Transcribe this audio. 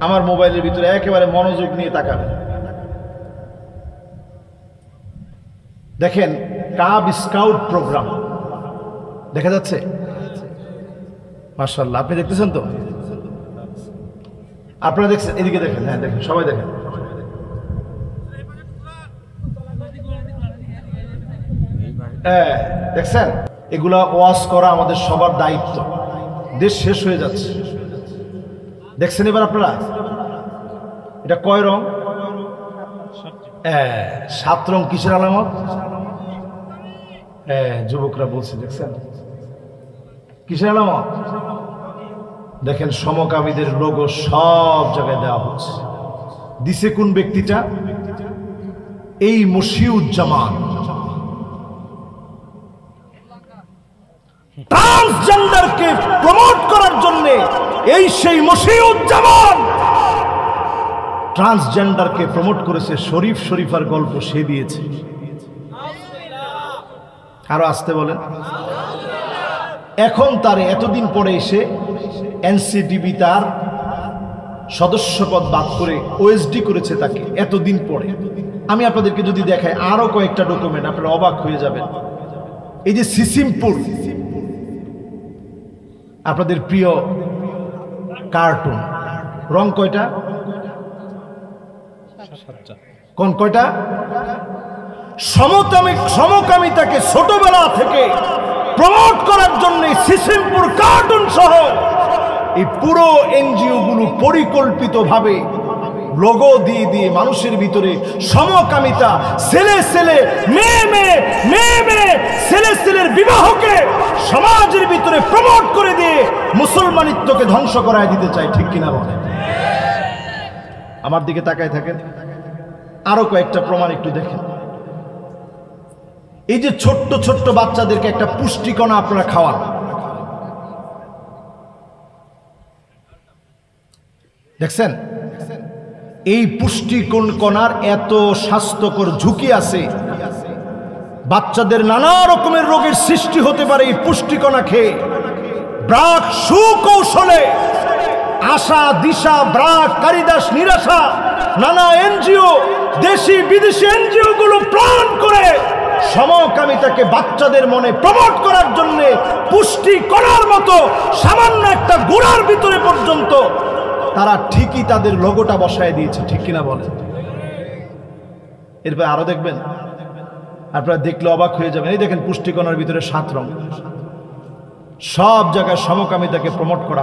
আমার মোবাইলের ভিতরে একেবারে মনোযোগ নিয়ে তাকাবেন। দেখেন কাব স্কাউট প্রোগ্রাম দেখা যাচ্ছে, মাশাআল্লাহ। আপনি দেখতেছেন তো? আপনারা দেখছেন? এদিকে দেখেন, হ্যাঁ দেখেন, সবাই দেখেন। দেখছেন? এগুলা ওয়াজ করা আমাদের সবার দায়িত্ব। দেশ শেষ হয়ে যাচ্ছে, দেখছেন এবার আপনারা? এটা কয় রং? 7 রং। কিসের আলামত? যুবকরা বলছে, দেখছেন কিসের আলামত? দেখেন সমকামীদের লোগো সব জায়গায় দেওয়া হচ্ছে। দিছে কোন ব্যক্তিটা? এই মশিউজ্জামান। ট্রান্সজেন্ডারকে প্রমোট করার জন্য এই সেই মশিউজ্জামান ট্রান্সজেন্ডারকে প্রমোট করেছে। শরীফ শরীফার গল্প সে দিয়েছে। আরো আসতে বলেন। এখন তার এতদিন পরে এসে এনসিটিভি তার সদস্যপদ বাদ করে ওএসডি করেছে তাকে এতদিন পরে। আমি আপনাদেরকে যদি দেখাই আরো কয়েকটা ডকুমেন্ট, আপনারা অবাক হয়ে যাবেন। এই যে সিসিমপুর, আপনাদের প্রিয় কার্টুন, রং কয়টা? কোন কয়টা? সমকামিতাকে ছোটবেলা থেকে প্রমোট করার জন্য সিসিমপুর কার্টুন সহ এই পুরো এনজিও গুলো পরিকল্পিতভাবে লোগো দিয়ে দিয়ে মানুষের ভিতরে সমকামিতা, ছেলে ছেলে মেয়ে মেয়ে, মেয়ে মেয়ে ছেলে ছেলের বিবাহকে সমাজের ভিতরে প্রমোট করে দিয়ে মুসলমানিত্বকে ধ্বংস করায় দিতে চায়। ঠিক কিনা বলেন? আমার দিকে তাকায় থাকেন। আরো কয়েকটা প্রমাণ একটু দেখেন। এই যে ছোট্ট ছোট্ট বাচ্চাদেরকে একটা পুষ্টিকণা আপনারা খাওয়ান, দেখছেন? এই পুষ্টিকণার এত স্বাস্থ্যকর ঝুঁকি আছে, বাচ্চাদের নানা রকমের রোগের সৃষ্টি হতে পারে এই পুষ্টিকণা খেয়ে। ব্রাক সুকৌশলে আশা দিশা, ব্রাক, কারিদাস, নিরাশা, নানা এনজিও, দেশি বিদেশি এনজিও গুলো প্ল্যান করে সমকামিতাকে বাচ্চাদের মনে প্রমোট করার জন্য পুষ্টি করার মতো সামান্য একটা গোড়ার ভিতরে পর্যন্ত তারা ঠিকই তাদের লোগোটা বসায় দিয়েছে। ঠিক কিনা বলেন? এরপর আরো দেখবেন, আপনারা দেখলে অবাক হয়ে যাবেন। এই দেখেন পুষ্টিকণার ভিতরে 7 রং, সব জায়গায় সমকামিতাকে প্রমোট করা